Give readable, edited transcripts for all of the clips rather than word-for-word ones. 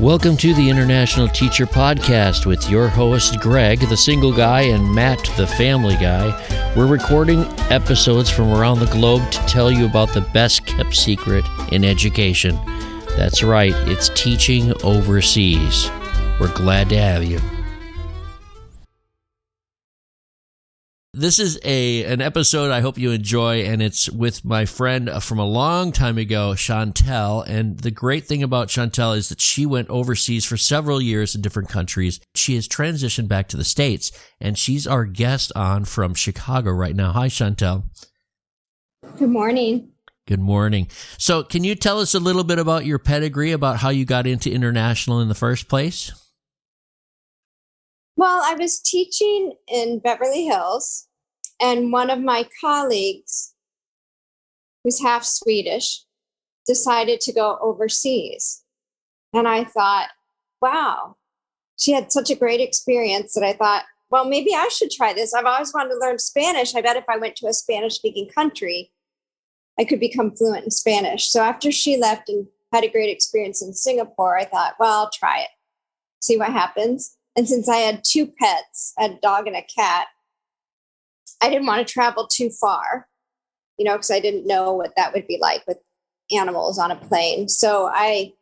Welcome to the International Teacher Podcast with your host, Greg, the single guy, and Matt, the family guy. We're recording episodes from around the globe to tell you about the best kept secret in education. That's right, it's teaching overseas. We're glad to have you. This is an episode I hope you enjoy, and it's with my friend from a long time ago, Chantal. And the great thing about Chantal is that she went overseas for several years in different countries. She has transitioned back to the States, and she's our guest on from Chicago right now. Hi, Chantal. Good morning. Good morning. So can you tell us a little bit about your pedigree, about how you got into international in the first place? Well, I was teaching in Beverly Hills, and one of my colleagues, who's half Swedish, decided to go overseas. And I thought, wow, she had such a great experience that I thought, well, maybe I should try this. I've always wanted to learn Spanish. I bet if I went to a Spanish-speaking country, I could become fluent in Spanish. So after she left and had a great experience in Singapore, I thought, well, I'll try it, see what happens. And since I had two pets, I had a dog and a cat, I didn't want to travel too far, because I didn't know what that would be like with animals on a plane. So I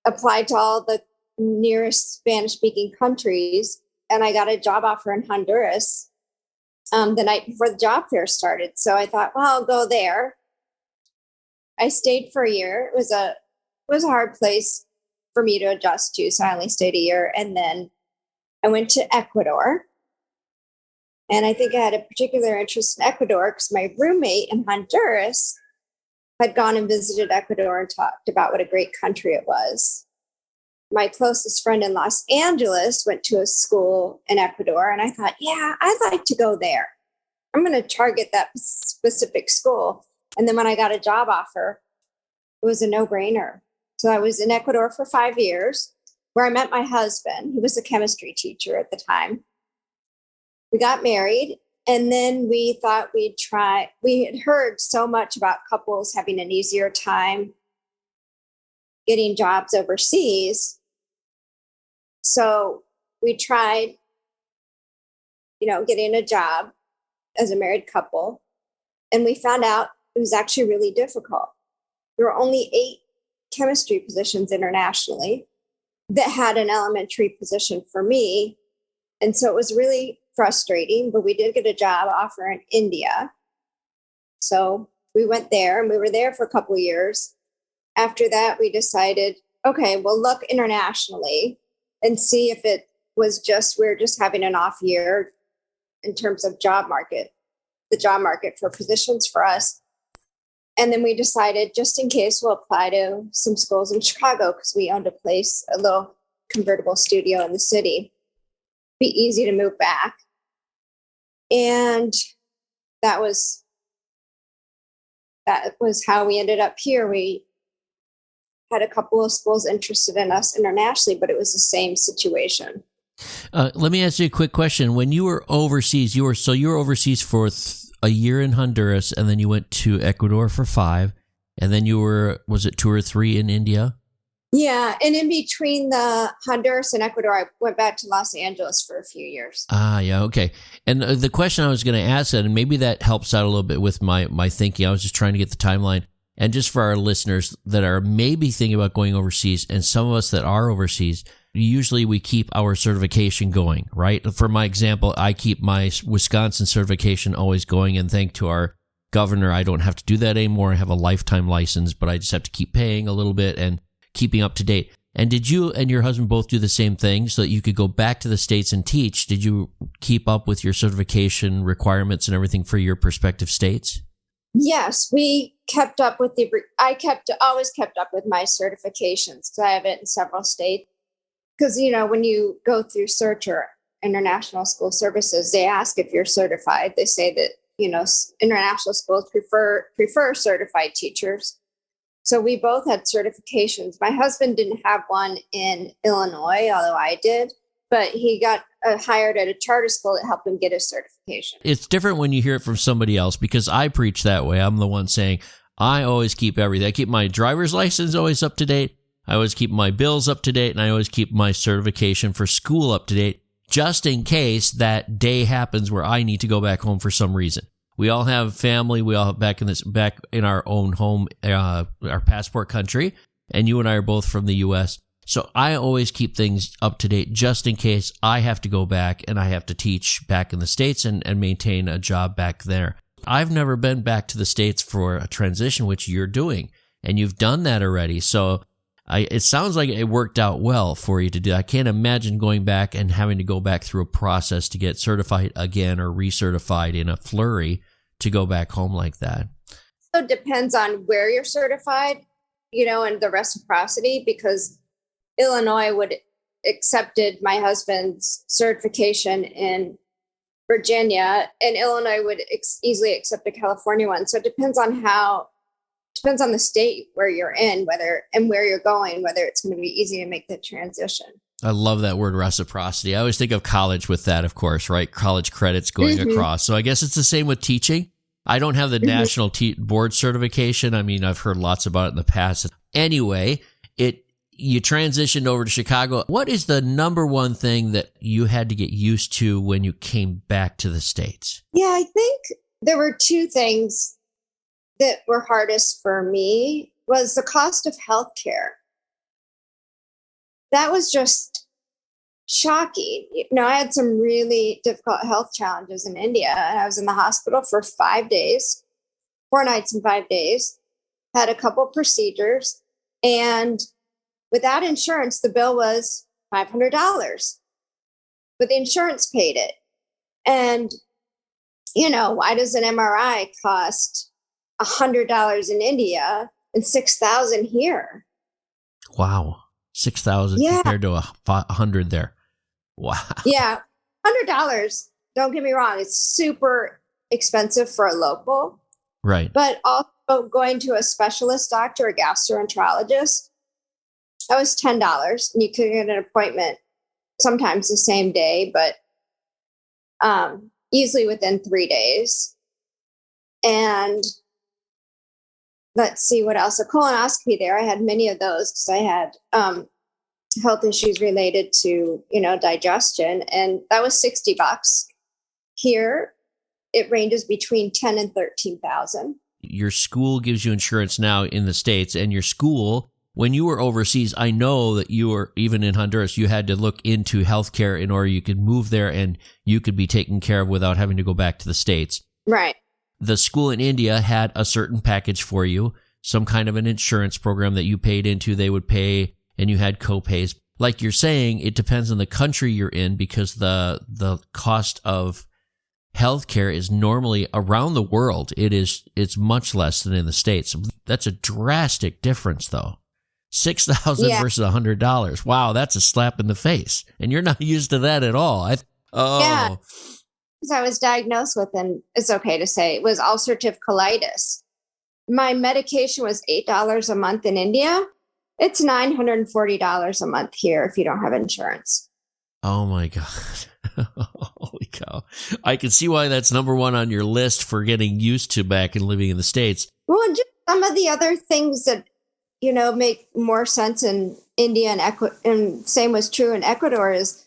applied to all the nearest Spanish-speaking countries, and I got a job offer in Honduras the night before the job fair started. So I thought, well, I'll go there. I stayed for a year. It was a hard place for me to adjust to, so I only stayed a year, and then I went to Ecuador, and I think I had a particular interest in Ecuador because my roommate in Honduras had gone and visited Ecuador and talked about what a great country it was. My closest friend in Los Angeles went to a school in Ecuador, and I thought, yeah, I'd like to go there. I'm going to target that specific school. And then when I got a job offer, it was a no-brainer. So I was in Ecuador for 5 years, where I met my husband. He was a chemistry teacher at the time. We got married, and then we thought we'd try. We had heard so much about couples having an easier time getting jobs overseas. So we tried, getting a job as a married couple, and we found out it was actually really difficult. There were only 8 chemistry positions internationally that had an elementary position for me. And so it was really frustrating, but we did get a job offer in India. So we went there, and we were there for a couple of years. After that, we decided, okay, we'll look internationally and see if it was we're just having an off year in terms of the job market for positions for us. And then we decided, just in case, we'll apply to some schools in Chicago because we owned a little convertible studio in the city. Be easy to move back. And that was how we ended up here. We had a couple of schools interested in us internationally, but it was the same situation. Let me ask you a quick question. When you were overseas, you were overseas for a year in Honduras, and then you went to Ecuador for 5, and then you were, was it 2 or 3 in India? Yeah, and in between the Honduras and Ecuador, I went back to Los Angeles for a few years. Yeah, okay. And the question I was going to ask that, and maybe that helps out a little bit with my thinking, I was just trying to get the timeline. And just for our listeners that are maybe thinking about going overseas, and some of us that are overseas, usually we keep our certification going, right? For my example, I keep my Wisconsin certification always going, and thanks to our governor, I don't have to do that anymore. I have a lifetime license, but I just have to keep paying a little bit and keeping up to date. And did you and your husband both do the same thing so that you could go back to the States and teach? Did you keep up with your certification requirements and everything for your prospective states? Yes, we kept up with always kept up with my certifications because I have it in several states. Because, when you go through Search or International School Services, they ask if you're certified. They say that, international schools prefer certified teachers. So we both had certifications. My husband didn't have one in Illinois, although I did, but he got hired at a charter school that helped him get his certification. It's different when you hear it from somebody else because I preach that way. I'm the one saying, I always keep everything. I keep my driver's license always up to date. I always keep my bills up to date, and I always keep my certification for school up to date, just in case that day happens where I need to go back home for some reason. We all have family. We all have back in our own home, our passport country, and you and I are both from the U.S. So I always keep things up to date just in case I have to go back and I have to teach back in the States and maintain a job back there. I've never been back to the States for a transition, which you're doing, and you've done that already. So it sounds like it worked out well for you to do. I can't imagine going back and having to go back through a process to get certified again or recertified in a flurry to go back home like that. So it depends on where you're certified, and the reciprocity, because Illinois would accepted my husband's certification in Virginia, and Illinois would easily accept a California one. So it depends on the state where you're in, where you're going, whether it's going to be easy to make the transition. I love that word reciprocity. I always think of college with that, of course, right? College credits going across. So I guess it's the same with teaching. I don't have the national board certification. I mean, I've heard lots about it in the past. Anyway, you transitioned over to Chicago. What is the number one thing that you had to get used to when you came back to the States? Yeah, I think there were two things that were hardest for me. Was the cost of healthcare. That was just shocking. I had some really difficult health challenges in India, and I was in the hospital for 5 days, 4 nights and 5 days, had a couple procedures, and without insurance, the bill was $500, but the insurance paid it. And, why does an MRI cost $100 in India and $6,000 here? Wow. 6,000 compared to 100 there. Wow. Yeah. $100. Don't get me wrong. It's super expensive for a local. Right. But also going to a specialist doctor, a gastroenterologist, that was $10, and you could get an appointment sometimes the same day, but easily within 3 days. And let's see what else. A colonoscopy there. I had many of those because I had health issues related to, digestion, and that was $60. Here, it ranges between 10 and 13,000. Your school gives you insurance now in the States, and your school, when you were overseas, I know that you were, even in Honduras, you had to look into healthcare in order you could move there and you could be taken care of without having to go back to the States. Right. The school in India had a certain package for you, some kind of an insurance program that you paid into, they would pay, and you had co-pays. Like you're saying, it depends on the country you're in, because the cost of healthcare is normally around the world. It's much less than in the States. That's a drastic difference, though. $6,000 versus $100. Wow, that's a slap in the face, and you're not used to that at all. Yeah, because I was diagnosed with, and it's okay to say, it was ulcerative colitis. My medication was $8 a month in India. It's $940 a month here if you don't have insurance. Oh my God. Holy cow. I can see why that's number one on your list for getting used to back and living in the States. Well, and just some of the other things that, make more sense in India and same was true in Ecuador is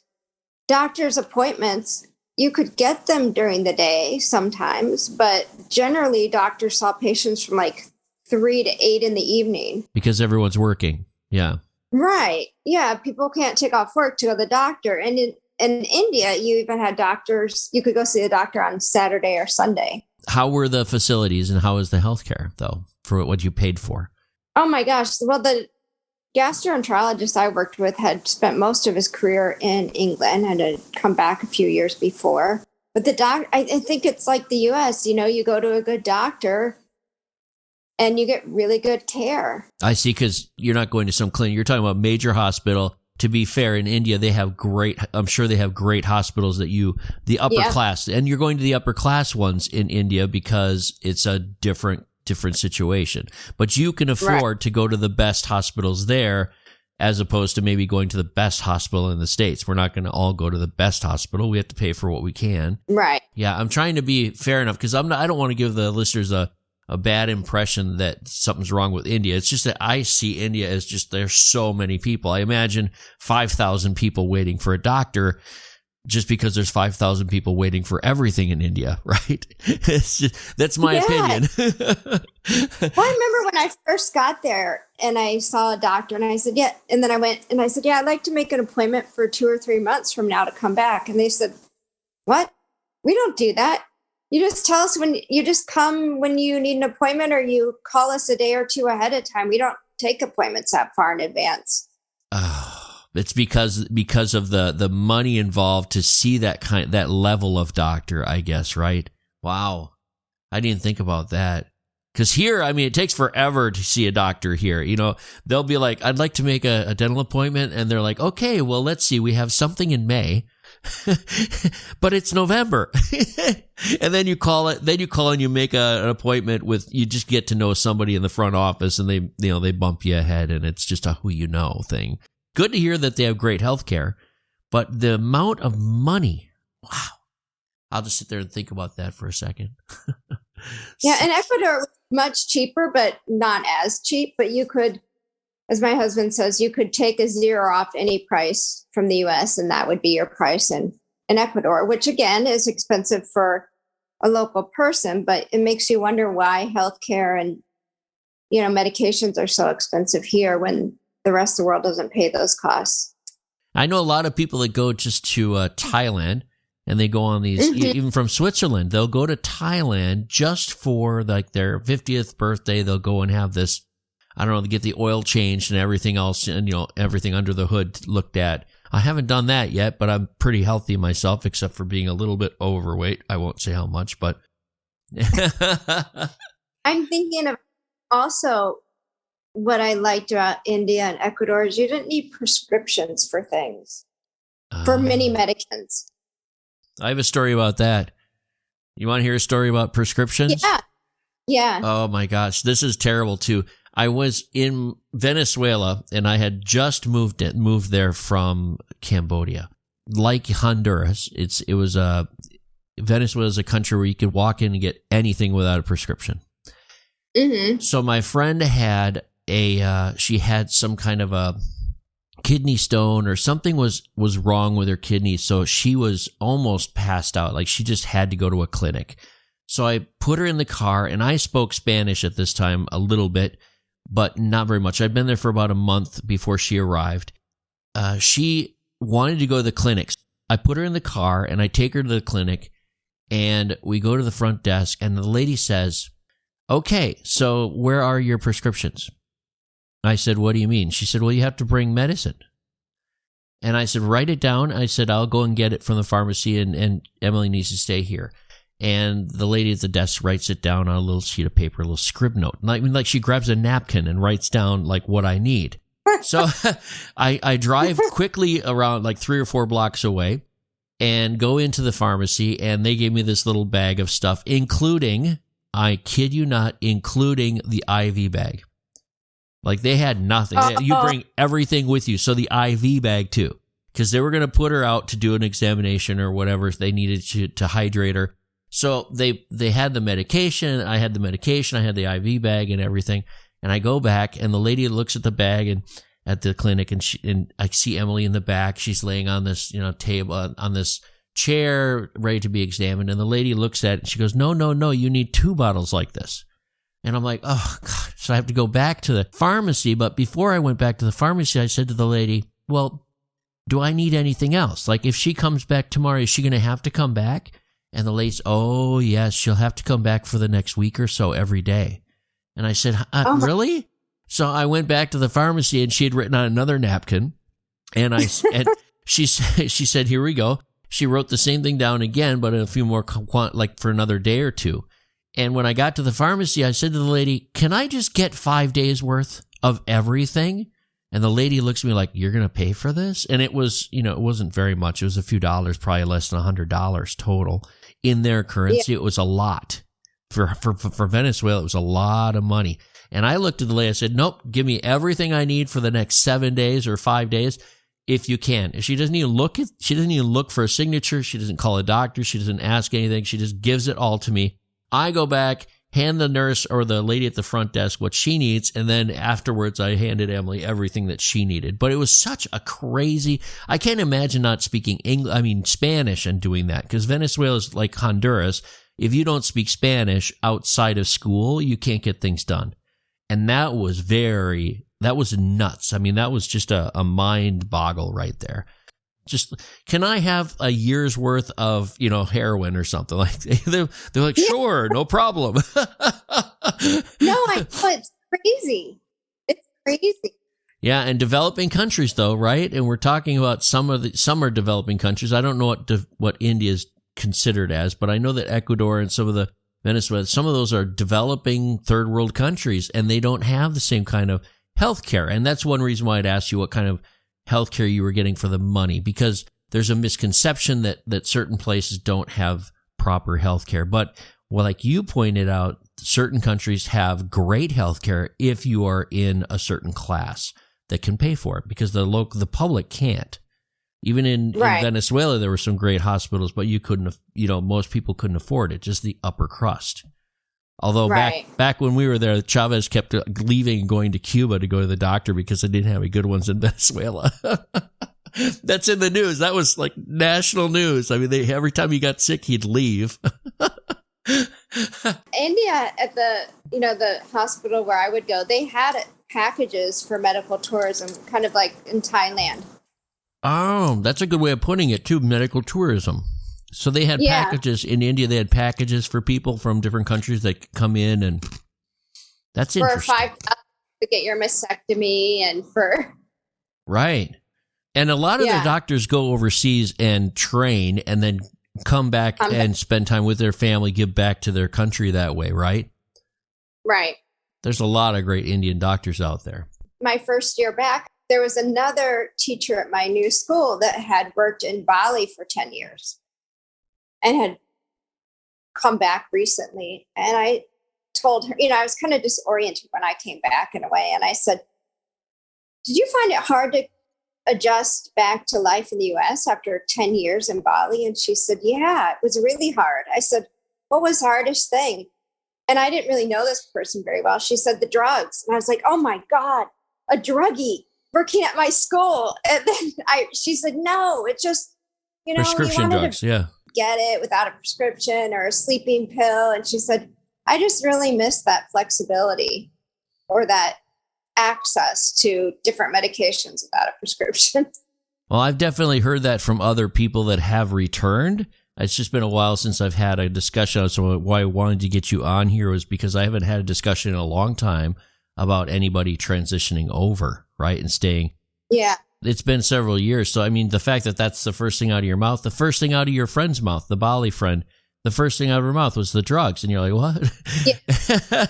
doctor's appointments. You could get them during the day sometimes, but generally doctors saw patients from like 3 to 8 in the evening. Because everyone's working. Yeah. Right. Yeah. People can't take off work to go to the doctor. And in India, you even had doctors, you could go see the doctor on Saturday or Sunday. How were the facilities and how was the healthcare, though, for what you paid for? Oh my gosh. Well, the gastroenterologist I worked with had spent most of his career in England and had come back a few years before. But I think it's like the US, you go to a good doctor and you get really good care. I see, because you're not going to some clinic. You're talking about major hospital. To be fair, in India, I'm sure they have great hospitals that the upper class, and you're going to the upper class ones in India because it's a different situation. But you can afford to go to the best hospitals there as opposed to maybe going to the best hospital in the States. We're not going to all go to the best hospital. We have to pay for what we can. Right. Yeah, I'm trying to be fair enough because I don't want to give the listeners a a bad impression that something's wrong with India. It's just that I see India as just there's so many people. I imagine 5,000 people waiting for a doctor just because there's 5,000 people waiting for everything in India, right? That's my opinion. Well, I remember when I first got there and I saw a doctor and I said, yeah. And then I went and I said, yeah, I'd like to make an appointment for 2 or 3 months from now to come back. And they said, what? We don't do that. You just tell us when you just come when you need an appointment, or you call us a day or two ahead of time. We don't take appointments that far in advance. It's because of the money involved to see that level of doctor, I guess, right? Wow. I didn't think about that. Because here, I mean, it takes forever to see a doctor here. You know, they'll be like, I'd like to make a dental appointment. And they're like, okay, well, let's see. We have something in May, but it's November. And then you call and you make an appointment you just get to know somebody in the front office, and they bump you ahead, and it's just a who you know thing. Good to hear that they have great health care, but the amount of money, wow. I'll just sit there and think about that for a second. Yeah, in Ecuador, much cheaper, but not as cheap. But you could, as my husband says, you could take a zero off any price from the U.S., and that would be your price in Ecuador, which again is expensive for a local person, but it makes you wonder why healthcare and, medications are so expensive here when the rest of the world doesn't pay those costs. I know a lot of people that go just to Thailand, and they go on these, even from Switzerland, they'll go to Thailand just for like their 50th birthday. They'll go and have this, I don't know, they get the oil changed and everything else, and everything under the hood looked at. I haven't done that yet, but I'm pretty healthy myself, except for being a little bit overweight. I won't say how much, but I'm thinking of also what I liked about India and Ecuador is you didn't need prescriptions for things, for many medicines. I have a story about that. You want to hear a story about prescriptions? Yeah. Oh my gosh, this is terrible too. I was in Venezuela, and I had just moved there from Cambodia. Like Honduras, Venezuela is a country where you could walk in and get anything without a prescription. Mm-hmm. So my friend had she had some kind of a kidney stone, or something was wrong with her kidney. So she was almost passed out. Like she just had to go to a clinic. So I put her in the car, and I spoke Spanish at this time a little bit, but not very much. I'd been there for about a month before she arrived. She wanted to go to the clinics. I put her in the car, and I take her to the clinic, and we go to the front desk, and the lady says, okay, so where are your prescriptions? I said, what do you mean? She said, well, you have to bring medicine. And I said, write it down. I said, I'll go and get it from the pharmacy, and Emily needs to stay here. And the lady at the desk writes it down on a little sheet of paper, a little scrib note. Like she grabs a napkin and writes down like what I need. So I drive quickly around like 3 or 4 blocks away and go into the pharmacy, and they gave me this little bag of stuff, including, I kid you not, including the IV bag. Like they had nothing. You bring everything with you. So the IV bag too, because they were going to put her out to do an examination or whatever they needed to hydrate her. So they had the medication. I had the medication. I had the IV bag and everything. And I go back, and the lady looks at the bag and at the clinic, and I see Emily in the back. She's laying on this, table, on this chair, ready to be examined. And the lady looks at it, and she goes, no, you need 2 bottles like this. And I'm like, oh God. So I have to go back to the pharmacy. But before I went back to the pharmacy, I said to the lady, well, do I need anything else? Like if she comes back tomorrow, is she going to have to come back? And the lady said, oh yes, she'll have to come back for the next week or so every day. And I said, really? So I went back to the pharmacy, and she had written on another napkin, and she said, here we go. She wrote the same thing down again, but in a few more, like for another day or two. And when I got to the pharmacy, I said to the lady, can I just get 5 days worth of everything? And the lady looks at me like, you're going to pay for this? And it was, it wasn't very much. It was a few dollars, probably less than $100 total. In their currency, It was a lot. For Venezuela, it was a lot of money. And I looked at the lady, I said, nope, give me everything I need for the next 7 days or 5 days, if you can. She doesn't even look for a signature. She doesn't call a doctor. She doesn't ask anything. She just gives it all to me. I go back, hand the nurse or the lady at the front desk what she needs, and then afterwards I handed Emily everything that she needed. But it was such a crazy, I can't imagine not speaking Spanish and doing that, because Venezuela is like Honduras. If you don't speak Spanish outside of school, you can't get things done. And that was nuts. I mean, that was just a mind boggle right there. Just, can I have a year's worth of, heroin or something? Like they're like, sure, no problem. No, it's crazy. It's crazy. Yeah, and developing countries though, right? And we're talking about some are developing countries. I don't know what India is considered as, but I know that Ecuador and some of the Venezuela, some of those are developing third world countries, and they don't have the same kind of healthcare. And that's one reason why I'd asked you what kind of healthcare you were getting for the money, because there's a misconception that certain places don't have proper healthcare. But like you pointed out, certain countries have great healthcare if you are in a certain class that can pay for it, because the public can't. Even in Venezuela, there were some great hospitals, but you couldn't, most people couldn't afford it, just the upper crust. Although back when we were there, Chavez kept leaving and going to Cuba to go to the doctor because they didn't have any good ones in Venezuela. That's in the news. That was like national news. I mean, every time he got sick, he'd leave. India, at the hospital where I would go, they had packages for medical tourism, kind of like in Thailand. Oh, that's a good way of putting it, too, medical tourism. So they had packages in India. They had packages for people from different countries that could come in, and that's interesting. For $5 to get your mastectomy, and for right. And a lot of the doctors go overseas and train, and then come back and spend time with their family, give back to their country that way, right? Right. There's a lot of great Indian doctors out there. My first year back, there was another teacher at my new school that had worked in Bali for 10 years and had come back recently. And I told her, I was kind of disoriented when I came back in a way. And I said, did you find it hard to adjust back to life in the US after 10 years in Bali? And she said, yeah, it was really hard. I said, what was the hardest thing? And I didn't really know this person very well. She said, the drugs. And I was like, oh my God, a druggie working at my school. And then she said, no, it's just, prescription drugs. Yeah. Get it without a prescription or a sleeping pill. And she said, I just really miss that flexibility or that access to different medications without a prescription. Well, I've definitely heard that from other people that have returned. It's just been a while since I've had a discussion. So why I wanted to get you on here was because I haven't had a discussion in a long time about anybody transitioning over, right, and staying. Yeah. It's been several years. So, I mean, the fact that that's the first thing out of your mouth, the first thing out of your friend's mouth, the Bali friend, the first thing out of her mouth was the drugs. And you're like, what? Yeah.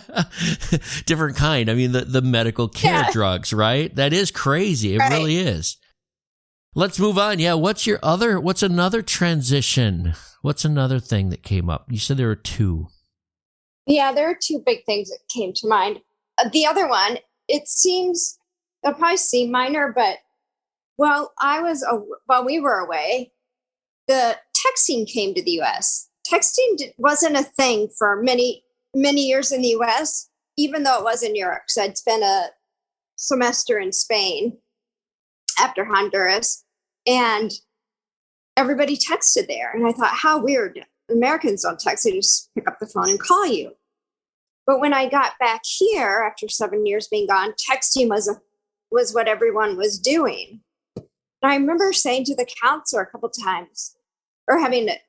Different kind. I mean, the medical care drugs, right? That is crazy. It really is. Let's move on. Yeah. What's another transition? What's another thing that came up? You said there were two. Yeah, there are two big things that came to mind. The other one, it seems, they'll probably seem minor, but while we were away, the texting came to the U.S. Texting wasn't a thing for many, many years in the U.S., even though it was in Europe. So I'd spent a semester in Spain after Honduras, and everybody texted there. And I thought, how weird. Americans don't text. They just pick up the phone and call you. But when I got back here after 7 years being gone, texting was what everyone was doing. And I remember saying to the counselor a couple times, or having a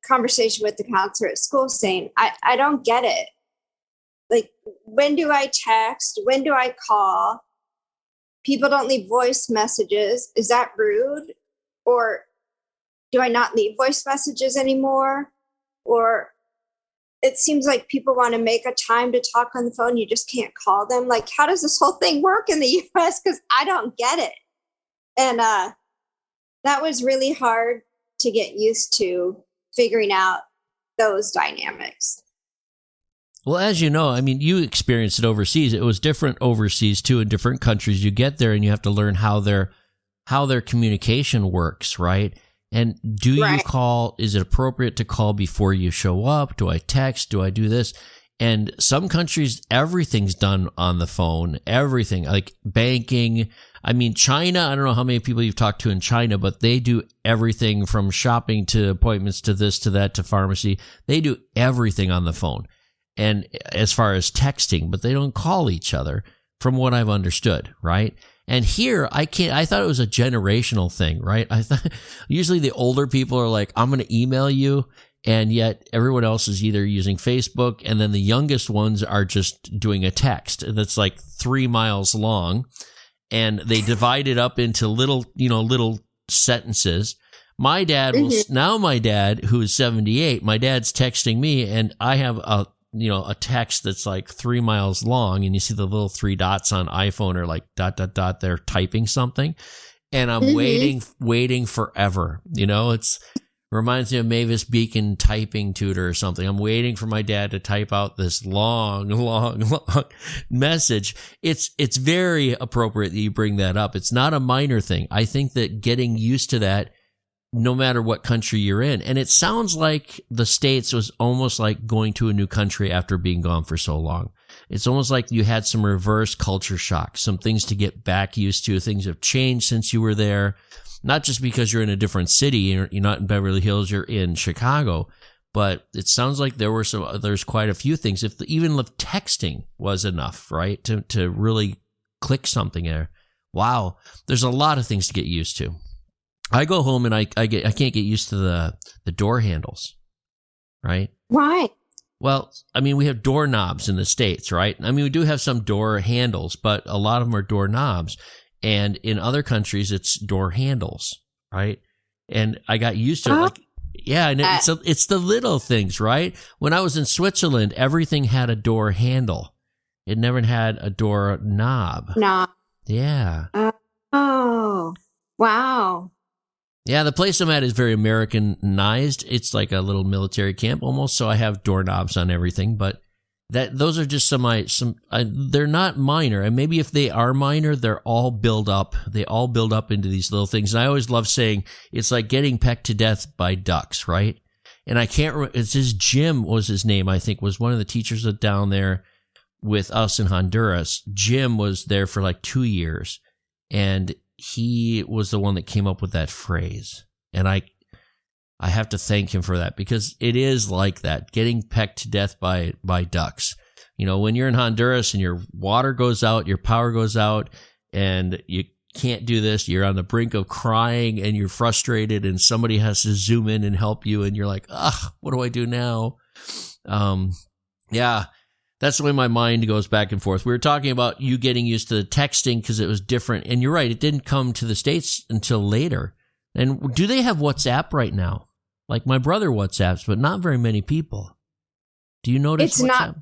conversation with the counselor at school, saying, I don't get it. Like, when do I text? When do I call? People don't leave voice messages. Is that rude? Or do I not leave voice messages anymore? Or it seems like people want to make a time to talk on the phone. You just can't call them. Like, how does this whole thing work in the U.S.? Because I don't get it. And that was really hard to get used to, figuring out those dynamics. Well, as you know, I mean, you experienced it overseas. It was different overseas, too, in different countries. You get there and you have to learn how their communication works, right? And do you call, is it appropriate to call before you show up? Do I text? Do I do this? And some countries, everything's done on the phone, everything, like banking. I mean, China, I don't know how many people you've talked to in China, but they do everything from shopping to appointments to this, to that, to pharmacy. They do everything on the phone. And as far as texting, but they don't call each other from what I've understood, right? And here, I thought it was a generational thing, right? I thought usually the older people are like, I'm going to email you. And yet everyone else is either using Facebook, and then the youngest ones are just doing a text that's like 3 miles long, and they divide it up into little sentences. My dad now my dad, who's 78, my dad's texting me, and I have a text that's like 3 miles long, and you see the little 3 dots on iPhone are like ... they're typing something, and I'm waiting forever. It's reminds me of Mavis Beacon typing tutor or something. I'm waiting for my dad to type out this long message. It's very appropriate that you bring that up. It's not a minor thing. I think that getting used to that, no matter what country you're in. And it sounds like the States was almost like going to a new country after being gone for so long. It's almost like you had some reverse culture shock, some things to get back used to. Things have changed since you were there. Not just because you're in a different city, you're not in Beverly Hills, you're in Chicago, but it sounds like there's quite a few things. Even if texting was enough, right, to really click something there. Wow, there's a lot of things to get used to. I go home and I can't get used to the door handles, right? Why? Well, I mean, we have doorknobs in the States, right? I mean, we do have some door handles, but a lot of them are doorknobs. And in other countries, it's door handles, right? And I got used to it. And it's the little things, right? When I was in Switzerland, everything had a door handle. It never had a door knob. Knob. Yeah. Oh, wow. Yeah, the place I'm at is very Americanized. It's like a little military camp almost, so I have doorknobs on everything, but those are just they're not minor, and maybe if they are minor, they're all build up. They all build up into these little things. And I always love saying it's like getting pecked to death by ducks, right? And I can't remember. It's Jim was his name. I think was one of the teachers down there with us in Honduras. Jim was there for like 2 years, and he was the one that came up with that phrase. And I have to thank him for that, because it is like that, getting pecked to death by ducks. When you're in Honduras and your water goes out, your power goes out, and you can't do this, you're on the brink of crying and you're frustrated, and somebody has to zoom in and help you, and you're like, what do I do now? Yeah, that's the way my mind goes back and forth. We were talking about you getting used to the texting because it was different, and you're right, it didn't come to the States until later. And do they have WhatsApp right now? Like my brother WhatsApps, but not very many people. Do you notice it's WhatsApp?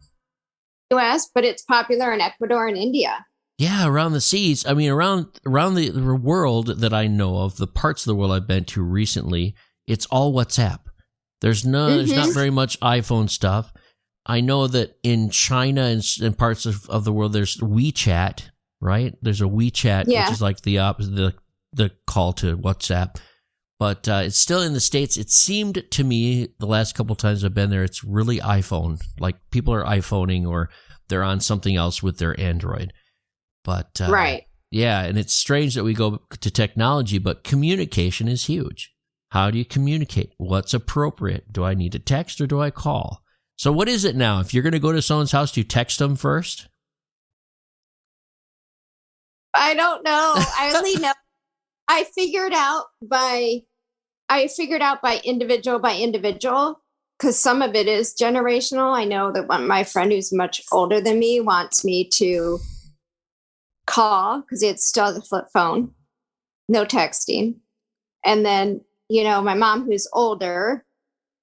Not US, but it's popular in Ecuador and India. Yeah, around the seas. I mean, around the world that I know of, the parts of the world I've been to recently, it's all WhatsApp. There's not very much iPhone stuff. I know that in China and parts of the world, there's WeChat, right? There's a WeChat, which is like the opposite, the call to WhatsApp. But it's still in the States. It seemed to me the last couple times I've been there, it's really iPhone. Like people are iPhoning, or they're on something else with their Android. But right. Yeah, and it's strange that we go to technology, but communication is huge. How do you communicate? What's appropriate? Do I need to text or do I call? So what is it now? If you're going to go to someone's house, do you text them first? I don't know. I only know. I figured out by individual, because some of it is generational. I know that my friend who's much older than me wants me to call because it's still the flip phone, no texting. And then, my mom who's older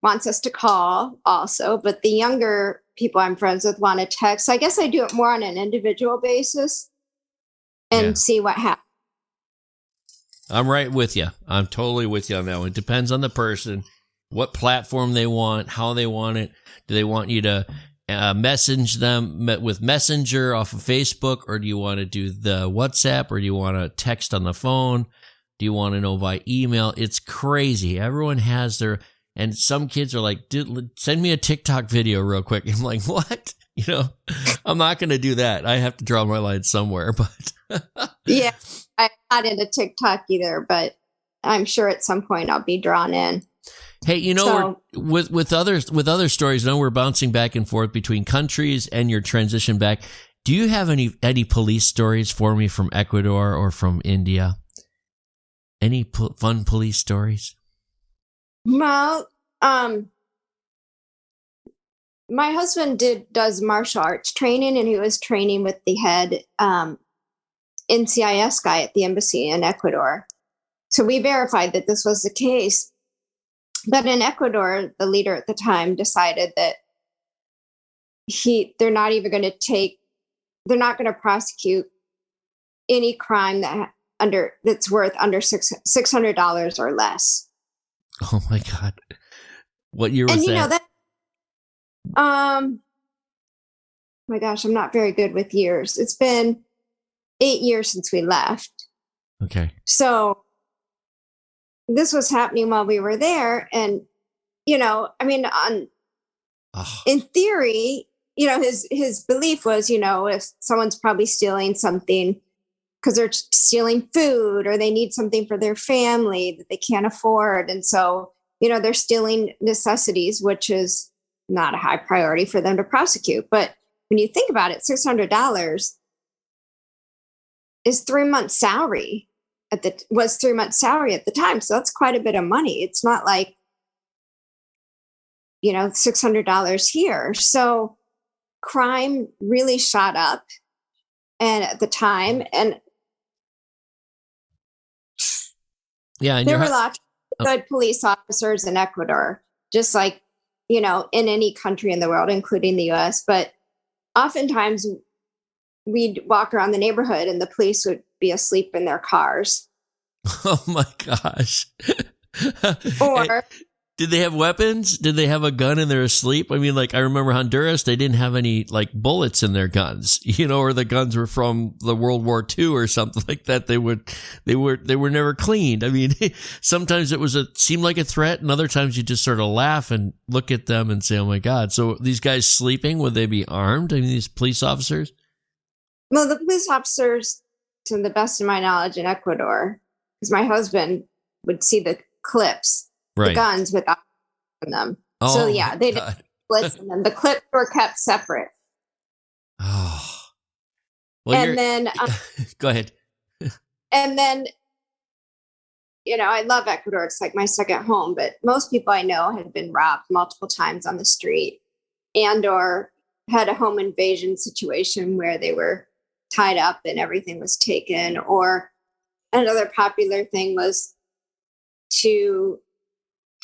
wants us to call also, but the younger people I'm friends with want to text. So I guess I do it more on an individual basis and see what happens. I'm right with you. I'm totally with you on that one. It depends on the person, what platform they want, how they want it. Do they want you to message them with Messenger off of Facebook, or do you want to do the WhatsApp, or do you want to text on the phone? Do you want to know by email? It's crazy. Everyone has and some kids are like, dude, send me a TikTok video real quick. I'm like, what? I'm not going to do that. I have to draw my line somewhere, but Yeah, I'm not into TikTok either, but I'm sure at some point I'll be drawn in. Hey, with other stories, I know we're bouncing back and forth between countries and your transition back. Do you have any police stories for me from Ecuador or from India? Any fun police stories? Well, my husband does martial arts training, and he was training with the head NCIS guy at the embassy in Ecuador. So we verified that this was the case. But in Ecuador, the leader at the time decided that they're not going to prosecute any crime that's worth under $600 or less. Oh my God. What year was that? And you know that, my gosh, I'm not very good with years. It's been 8 years since we left. Okay. So this was happening while we were there. And, in theory, his belief was, if someone's probably stealing something because they're stealing food or they need something for their family that they can't afford. And so, they're stealing necessities, which is not a high priority for them to prosecute. But when you think about it, $600 is 3 months' salary. Was 3 months' salary at the time. So that's quite a bit of money. It's not like, $600 here. So crime really shot up and at the time. And yeah, there were lots of good police officers in Ecuador, just like, in any country in the world, including the US. But oftentimes we'd walk around the neighborhood and the police would be asleep in their cars. Oh my gosh. Or did they have weapons? Did they have a gun and they're asleep? I mean, I remember Honduras, they didn't have any bullets in their guns, or the guns were from the World War II or something like that. They were never cleaned. I mean, sometimes seemed like a threat, and other times you just sort of laugh and look at them and say, oh my God. So these guys sleeping, would they be armed? I mean, these police officers? Well, the police officers, to the best of my knowledge, in Ecuador, because my husband would see the clips, right, the guns without them. Oh, so yeah, they didn't listen them. The clips were kept separate. Oh, well, and then go ahead. And then, I love Ecuador. It's like my second home. But most people I know had been robbed multiple times on the street, and/or had a home invasion situation where they were tied up and everything was taken. Or another popular thing was to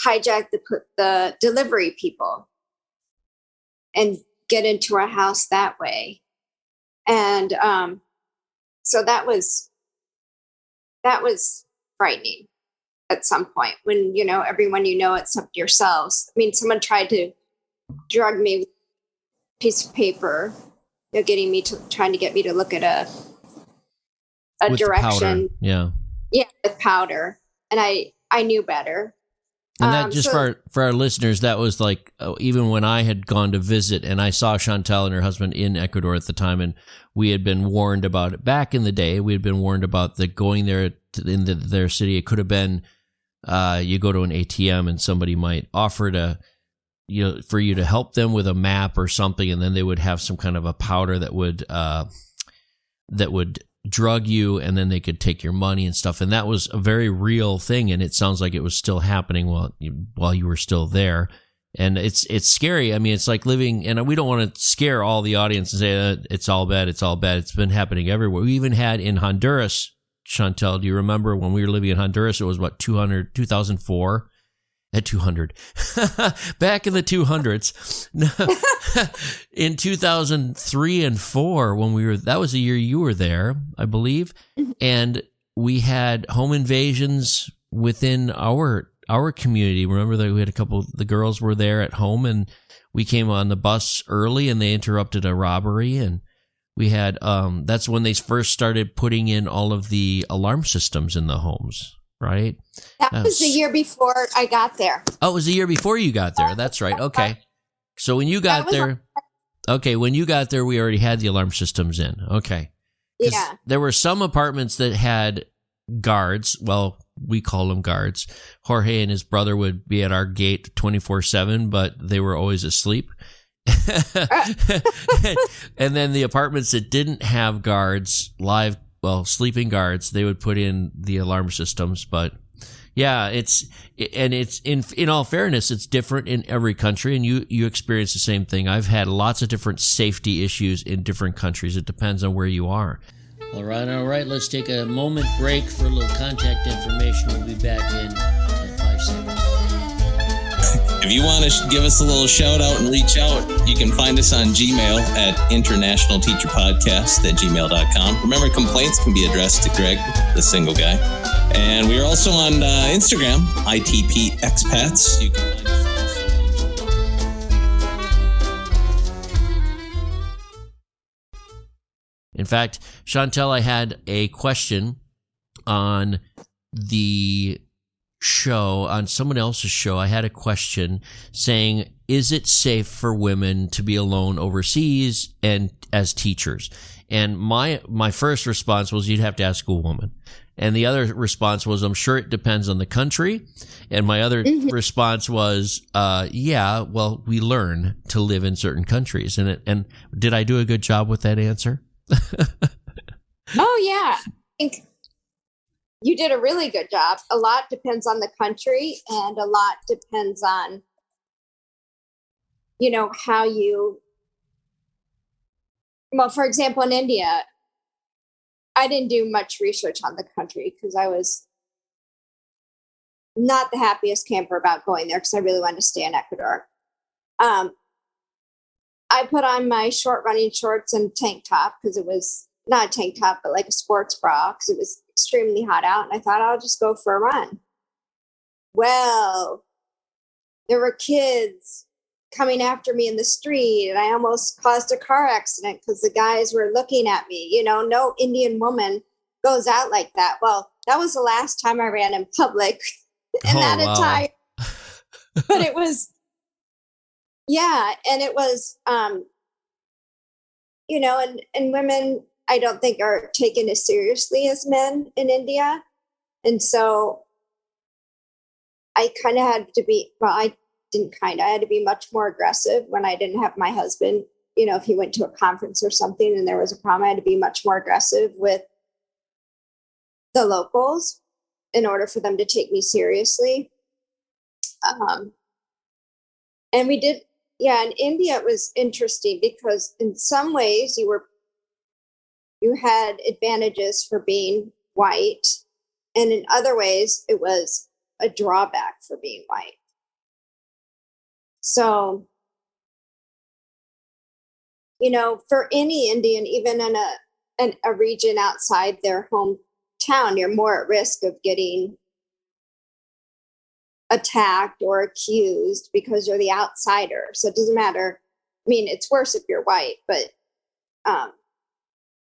hijack the delivery people and get into our house that way. And so that was frightening at some point when, everyone except yourselves. I mean, someone tried to drug me with a piece of paper, trying to get me to look at a with direction. Powder. Yeah, with powder. And I knew better. And that just for our listeners, that was even when I had gone to visit and I saw Chantal and her husband in Ecuador at the time, and we had been warned about it back in the day. We had been warned about going there their city. It could have been you go to an ATM and somebody might offer to, for you to help them with a map or something, and then they would have some kind of a powder that would drug you, and then they could take your money and stuff. And that was a very real thing, and it sounds like it was still happening while you were still there. And it's scary. I mean, it's like living, and we don't want to scare all the audience and say it's all bad. It's been happening everywhere. We even had in Honduras, Chantal, do you remember when we were living in Honduras? It was 2004 at 200 back in the 200s. In 2003 and 4 when that was the year you were there, I believe. And we had home invasions within our community. Remember that we had the girls were there at home, and we came on the bus early and they interrupted a robbery, and we had that's when they first started putting in all of the alarm systems in the homes. Right? That was the year before I got there. Oh, it was the year before you got there. That's right. Okay. So when you got there, Okay, when you got there, we already had the alarm systems in. Okay. 'Cause Yeah. there were some apartments that had guards. Well, we call them guards. Jorge and his brother would be at our gate 24/7, but they were always asleep. And then the apartments that didn't have guards, sleeping guards, they would put in the alarm systems. But yeah, it's in all fairness, it's different in every country, and you experience the same thing. I've had lots of different safety issues in different countries. It depends on where you are. All right. Let's take a moment break for a little contact information. We'll be back in 5 seconds. If you want to give us a little shout out and reach out, you can find us on Gmail at internationalteacherpodcast@gmail.com. Remember, complaints can be addressed to Greg, the single guy. And we are also on Instagram, ITP Expats. You can find us In fact, Chantal, I had a question on the show, on someone else's show. I had a question saying, is it safe for women to be alone overseas and as teachers? And my first response was, you'd have to ask a woman. And the other response was, I'm sure it depends on the country. And my other response was, well, we learn to live in certain countries. And did I do a good job with that answer? Oh, yeah. I think you did a really good job. A lot depends on the country, and a lot depends on, how you, well, for example, in India, I didn't do much research on the country because I was not the happiest camper about going there because I really wanted to stay in Ecuador. I put on my short running shorts and tank top because it was not a tank top, but like a sports bra because it was extremely hot out. And I thought I'll just go for a run. Well, there were kids coming after me in the street and I almost caused a car accident because the guys were looking at me. No Indian woman goes out like that. Well, that was the last time I ran in public in that attire. But it was, yeah. And it was, and women, I don't think are taken as seriously as men in India. And so I kind of had to be, I had to be much more aggressive when I didn't have my husband. If he went to a conference or something and there was a problem, I had to be much more aggressive with the locals in order for them to take me seriously. And we did, in India, it was interesting because in some ways you had advantages for being white. And in other ways, it was a drawback for being white. So, for any Indian, even in a region outside their hometown, you're more at risk of getting attacked or accused because you're the outsider. So it doesn't matter. I mean, it's worse if you're white, but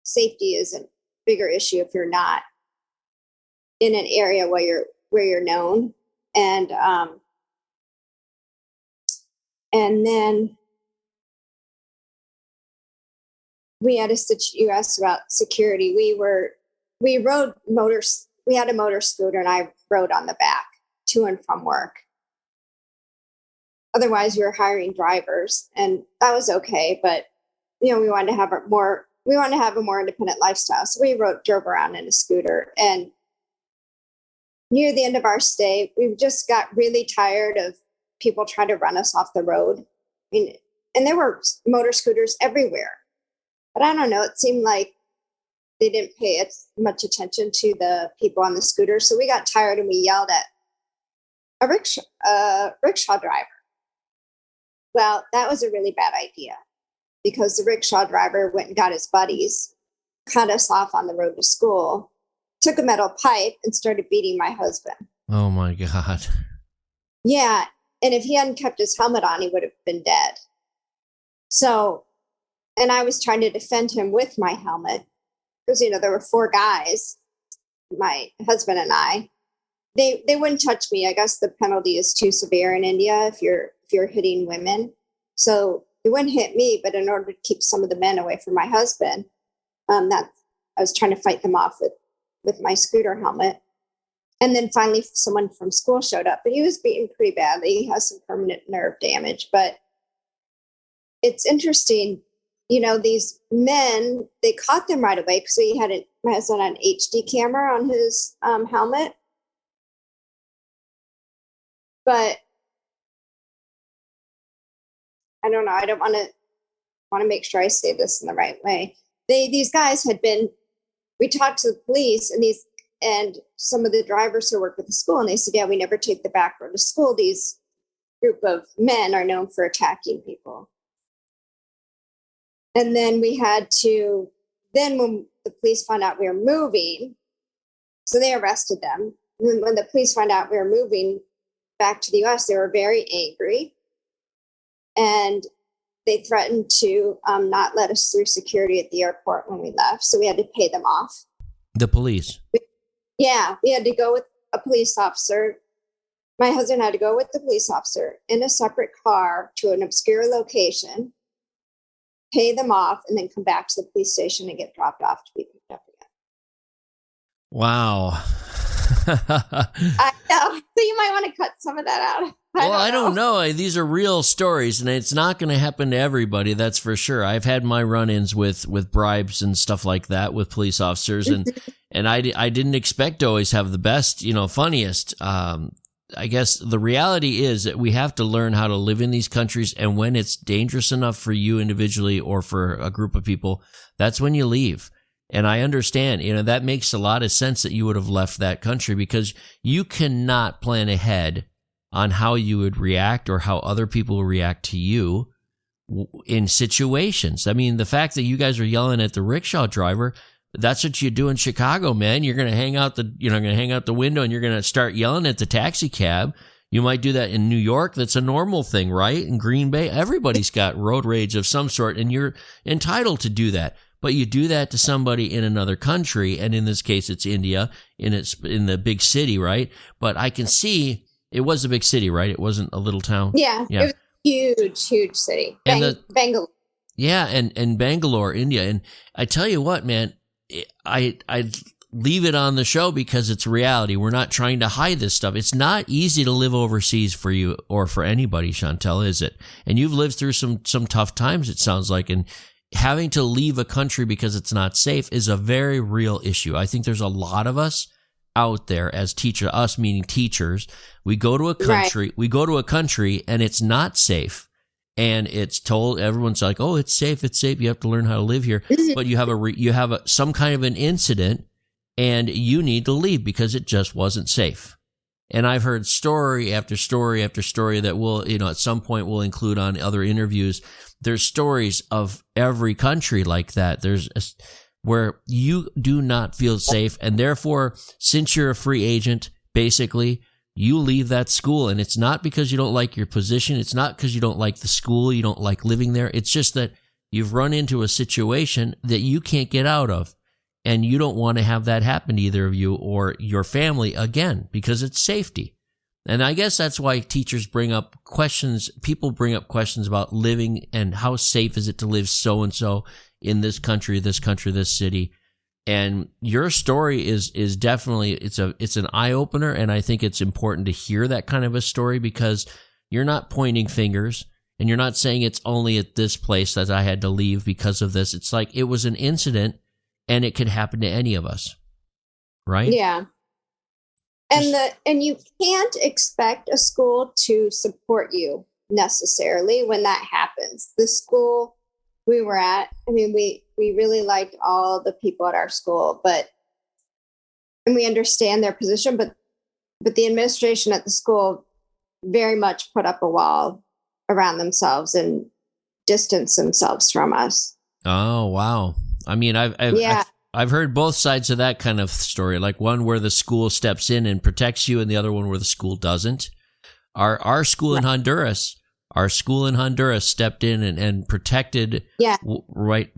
safety is a bigger issue if you're not in an area where you're known. And then we had you asked about security. We rode motors. We had a motor scooter and I rode on the back to and from work. Otherwise we were hiring drivers and that was okay. But, we wanted to have a more independent lifestyle. So we drove around in a scooter, and near the end of our stay, we just got really tired of people trying to run us off the road. And there were motor scooters everywhere. But I don't know, it seemed like they didn't pay much attention to the people on the scooter. So we got tired and we yelled at a rickshaw driver. Well, that was a really bad idea because the rickshaw driver went and got his buddies, cut us off on the road to school, took a metal pipe and started beating my husband. Oh my God. Yeah. And if he hadn't kept his helmet on, he would have been dead. So, and I was trying to defend him with my helmet because, there were 4 guys, my husband and I. They wouldn't touch me. I guess the penalty is too severe in India if you're hitting women. So It wouldn't hit me, but in order to keep some of the men away from my husband, that I was trying to fight them off with my scooter helmet. And then finally someone from school showed up, but he was beaten pretty badly. He has some permanent nerve damage, but it's interesting. You know, these men, they caught them right away because my husband had an HD camera on his helmet. But I don't know. I don't want to make sure I say this in the right way. These guys we talked to the police and some of the drivers who work with the school, and they said, yeah, we never take the back road to school. These group of men are known for attacking people. And then when the police found out we were moving, so they arrested them. And when the police found out we were moving back to the US, they were very angry. And they threatened to not let us through security at the airport when we left. So we had to pay them off. The police? We had to go with a police officer. My husband had to go with the police officer in a separate car to an obscure location, pay them off, and then come back to the police station and get dropped off to be picked up again. Wow. I know. So you might want to cut some of that out. I don't know. These are real stories, and it's not going to happen to everybody, that's for sure. I've had my run-ins with bribes and stuff like that with police officers, and I didn't expect to always have the best, funniest. I guess the reality is that we have to learn how to live in these countries, and when it's dangerous enough for you individually or for a group of people, that's when you leave. And I understand, that makes a lot of sense that you would have left that country, because you cannot plan ahead on how you would react or how other people will react to you in situations. I mean, the fact that you guys are yelling at the rickshaw driver, that's what you do in Chicago, man. You're going to hang out the window and you're going to start yelling at the taxi cab. You might do that in New York. That's a normal thing, right? In Green Bay, everybody's got road rage of some sort, and you're entitled to do that. But you do that to somebody in another country, and in this case, it's India, in the big city, right? But I can see it was a big city, right? It wasn't a little town. Yeah. It was a huge city. Bangalore. Yeah, and Bangalore, India. And I tell you what, man, I leave it on the show because it's reality. We're not trying to hide this stuff. It's not easy to live overseas for you or for anybody, Chantal, is it? And you've lived through some tough times, it sounds like, and having to leave a country because it's not safe is a very real issue. I think there's a lot of us out there as teachers, us meaning teachers. We go to a country, and it's not safe. And it's told, everyone's like, oh, it's safe. You have to learn how to live here. But you have some kind of an incident, and you need to leave because it just wasn't safe. And I've heard story after story after story that we'll, at some point we'll include on other interviews. There's stories of every country like that. Where you do not feel safe, and therefore, since you're a free agent, basically, you leave that school. And it's not because you don't like your position. It's not because you don't like the school. You don't like living there. It's just that you've run into a situation that you can't get out of. And you don't want to have that happen to either of you or your family again, because it's safety. And I guess that's why teachers bring up questions. People bring up questions about living and how safe is it to live so-and-so in this country, this city. And your story is definitely, it's an eye opener. And I think it's important to hear that kind of a story, because you're not pointing fingers and you're not saying it's only at this place that I had to leave because of this. It's like it was an incident and it could happen to any of us. Right? Yeah. And you can't expect a school to support you necessarily when that happens. The school we were at, I mean, we really liked all the people at our school, and we understand their position, but the administration at the school very much put up a wall around themselves and distanced themselves from us. Oh, wow. I mean, I've heard both sides of that kind of story, like one where the school steps in and protects you, and the other one where the school doesn't. Our school in Honduras, stepped in and protected,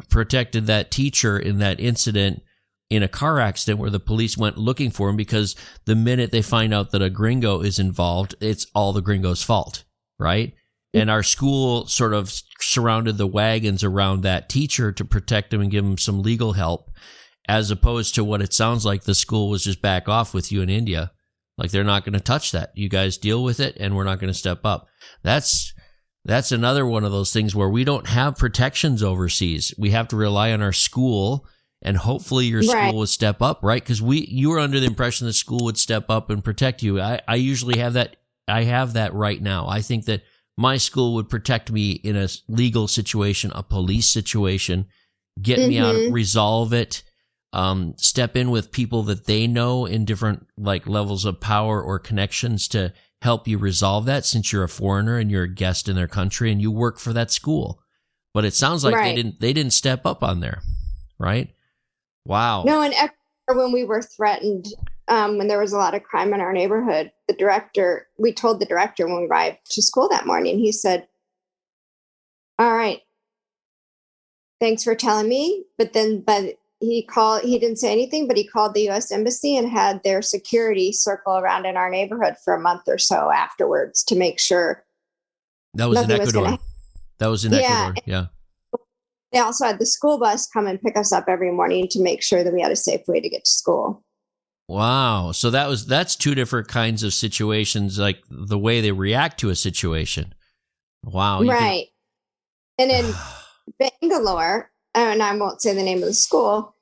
protected that teacher in that incident in a car accident where the police went looking for him, because the minute they find out that a gringo is involved, it's all the gringo's fault, right? And our school sort of surrounded the wagons around that teacher to protect him and give him some legal help, as opposed to what it sounds like the school was just back off with you in India. Like, they're not going to touch that. You guys deal with it, and we're not going to step up. That's another one of those things where we don't have protections overseas. We have to rely on our school, and hopefully your school would step up, right? Because you were under the impression the school would step up and protect you. I usually have that. I have that right now. I think that my school would protect me in a legal situation, a police situation, get me out, resolve it, step in with people that they know in different like levels of power or connections to help you resolve that, since you're a foreigner and you're a guest in their country and you work for that school. But it sounds like they didn't step up on there, right? Wow. No, in Ecuador, when we were threatened, when there was a lot of crime in our neighborhood, we told the director when we arrived to school that morning, he said, all right, thanks for telling me. But he didn't say anything, but he called the U.S. Embassy and had their security circle around in our neighborhood for a month or so afterwards to make sure. That was in Ecuador. Ecuador. Yeah. They also had the school bus come and pick us up every morning to make sure that we had a safe way to get to school. Wow. So that's two different kinds of situations, like the way they react to a situation. Wow. Right. And in Bangalore, and I won't say the name of the school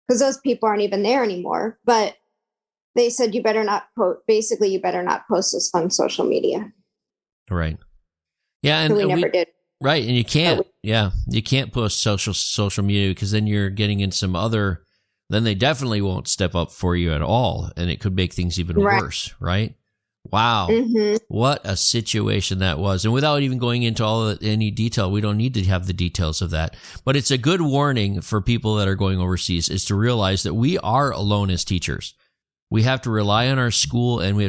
because those people aren't even there anymore, but they said you better not post this on social media. Right. Yeah. And so we never did. Right. And you can't, you can't post social media because then you're getting in then they definitely won't step up for you at all. And it could make things even worse. Right. Wow. What a situation that was. And without even going into any detail, we don't need to have the details of that. But it's a good warning for people that are going overseas is to realize that we are alone as teachers. We have to rely on our school, and we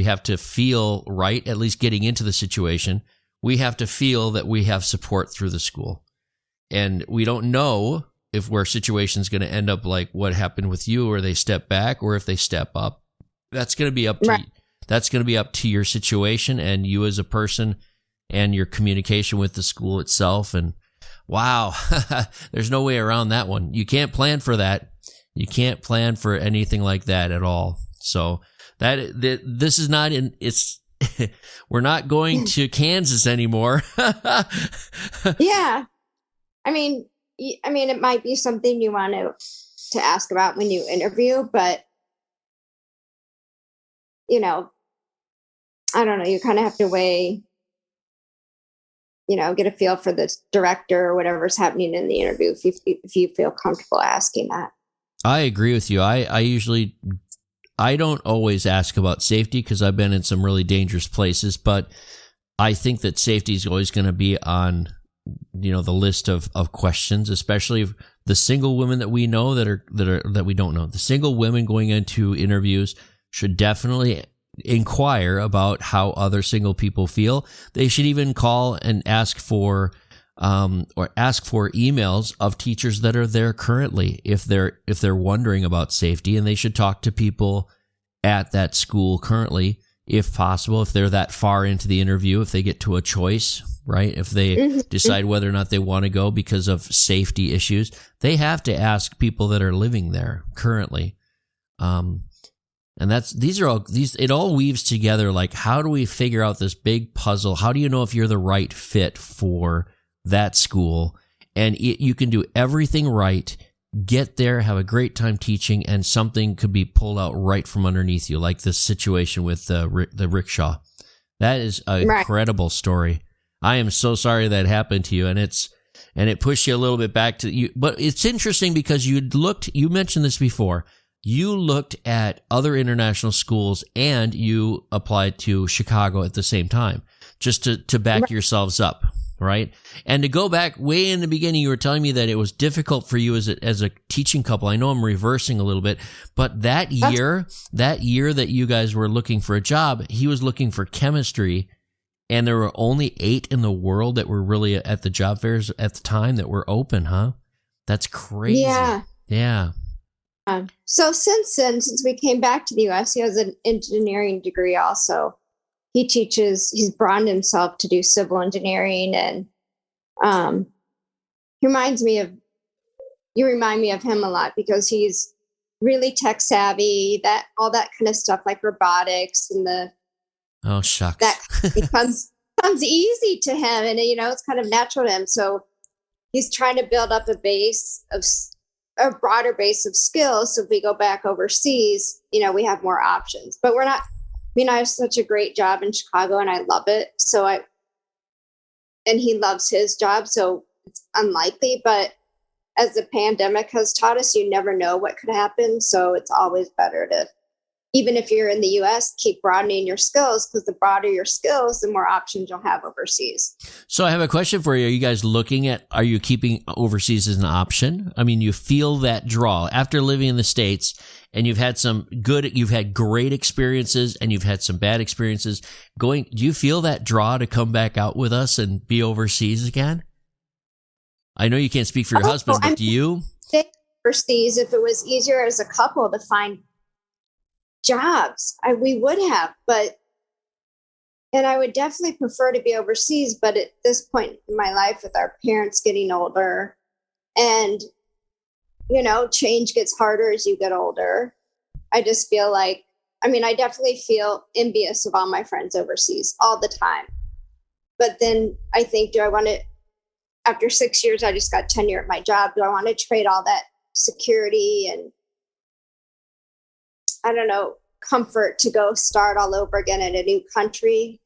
have to feel right, at least getting into the situation. We have to feel that we have support through the school. And we don't know if our situation's going to end up like what happened with you, or they step back, or if they step up. That's going to be up to you. That's going to be up to your situation and you as a person and your communication with the school itself. And wow, there's no way around that one. You can't plan for that. You can't plan for anything like that at all. So this is not we're not going to Kansas anymore. Yeah. I mean, it might be something you want to ask about when you interview, but I don't know, you kind of have to weigh, get a feel for the director or whatever's happening in the interview if you feel comfortable asking that. I agree with you. I don't always ask about safety because I've been in some really dangerous places, but I think that safety is always going to be on, the list of questions, especially the single women that we know that we don't know. The single women going into interviews should definitely inquire about how other single people feel. They should even call and ask for emails of teachers that are there currently if they're wondering about safety, and they should talk to people at that school currently if possible, if they're that far into the interview, if they get to a choice, right? If they decide whether or not they want to go because of safety issues, they have to ask people that are living there currently. And it all weaves together. Like, how do we figure out this big puzzle? How do you know if you're the right fit for that school? And you can do everything right, get there, have a great time teaching, and something could be pulled out right from underneath you, like this situation with the rickshaw. That is an incredible story. I am so sorry that happened to you, and it pushed you a little bit back to you. But it's interesting because you mentioned this before. You looked at other international schools and you applied to Chicago at the same time, just to back yourselves up, right? And to go back way in the beginning, you were telling me that it was difficult for you as a teaching couple. I know I'm reversing a little bit, but that year that you guys were looking for a job, he was looking for chemistry, and there were only 8 in the world that were really at the job fairs at the time that were open, huh? That's crazy. Yeah. So since we came back to the U.S., he has an engineering degree also. he's broadened himself to do civil engineering, and he reminds me of, you remind me of him a lot because he's really tech savvy, that all that kind of stuff like robotics and oh shucks, that becomes easy to him, and it's kind of natural to him. So he's trying to build up a broader base of skills. So if we go back overseas, we have more options. But we're not. I have such a great job in Chicago, and I love it. And he loves his job, so it's unlikely. But as the pandemic has taught us, you never know what could happen. So it's always better to, even if you're in the US, keep broadening your skills, because the broader your skills, the more options you'll have overseas. So I have a question for you. Are you guys are you keeping overseas as an option? I mean, you feel that draw after living in the States, and you've had great experiences and you've had some bad experiences do you feel that draw to come back out with us and be overseas again? I know you can't speak for your husband, but do you? Overseas, if it was easier as a couple to find jobs, we would have, and I would definitely prefer to be overseas. But at this point in my life, with our parents getting older, and change gets harder as you get older, I just feel like, I definitely feel envious of all my friends overseas all the time. But then I think, do I want to, after 6 years, I just got tenure at my job, do I want to trade all that security and, I don't know, comfort to go start all over again in a new country?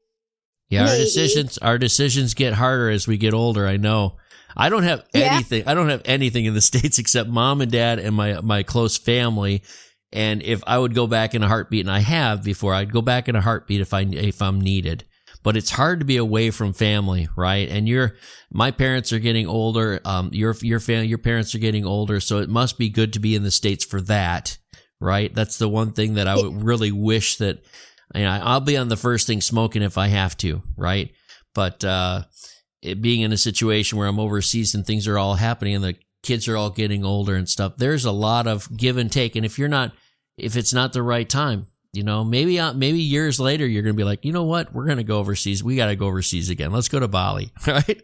Yeah, Maybe. our decisions get harder as we get older. I know. I don't have anything. Yeah. I don't have anything in the States except mom and dad and my close family. And if I would go back in a heartbeat, and I have before, I'd go back in a heartbeat if I'm needed. But it's hard to be away from family, right? And my parents are getting older. Your parents are getting older, so it must be good to be in the States for that, right? That's the one thing that I would really wish that. I'll be on the first thing smoking if I have to, right? But being in a situation where I'm overseas and things are all happening and the kids are all getting older and stuff, there's a lot of give and take. And if it's not the right time, maybe years later, you're going to be like, you know what? We're going to go overseas. We got to go overseas again. Let's go to Bali, right?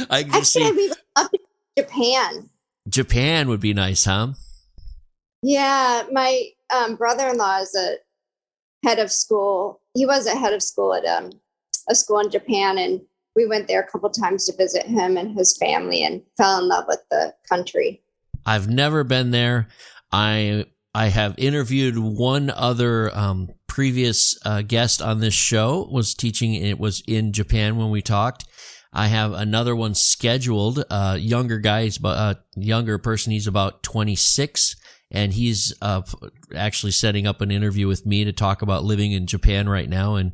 I'd be up in Japan. Japan would be nice, huh? Yeah. My brother-in-law is a head of school. He was a head of school at a school in Japan, and we went there a couple times to visit him and his family and fell in love with the country. I've never been there. I have interviewed one other previous guest on this show, was teaching. It was in Japan when we talked. I have another one scheduled, younger guy, younger person. He's about 26, and he's actually setting up an interview with me to talk about living in Japan right now. And